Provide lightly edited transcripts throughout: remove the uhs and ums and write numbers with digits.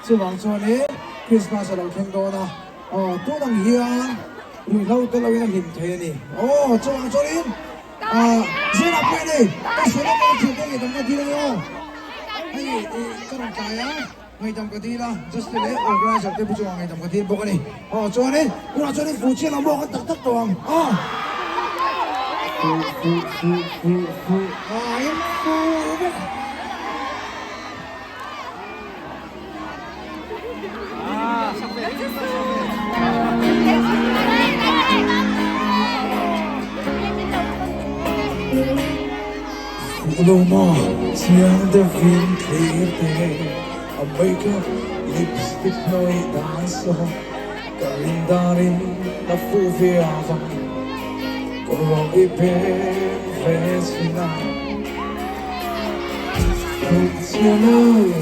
这往做呢 Christmas 老聽過啦，都能嘢啊，回嬲都留喺面睇你，做往做呢，先拿杯呢，先拿杯條嘅同我啲咯，這種仔啊，我同嗰啲啦 ，just 你 organize 啲不做我同嗰啲，不過你，做呢，我話做呢扶持老母，我特得當，Luma, siang the wind clear day. I wake up, lipstick no danso. Kalendari na fuviava. Korogi pe vesina. Fuhchiang.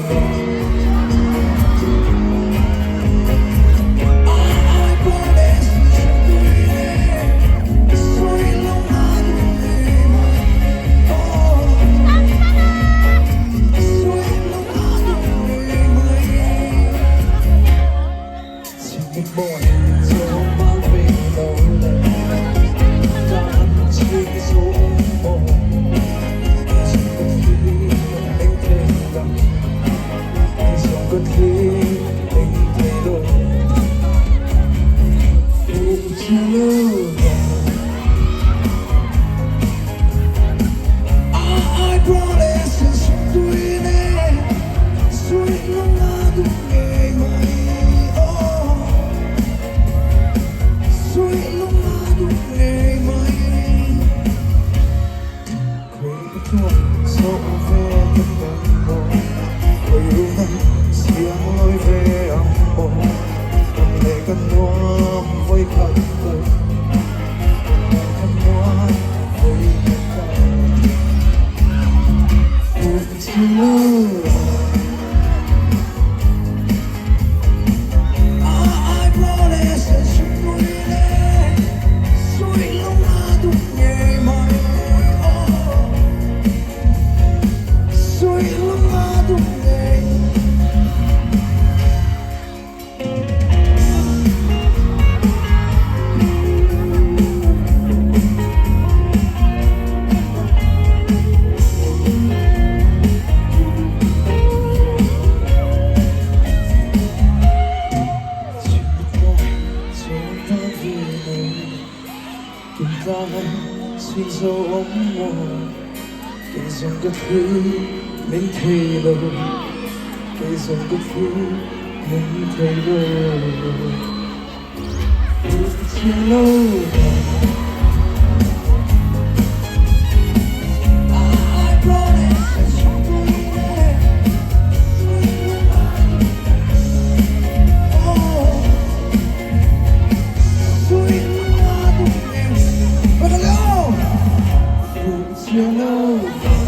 Xin dấu ống môi cây dòng cất thứ mình thay đổi cây dòng cất thứ mình thay đổi chưa lâu you know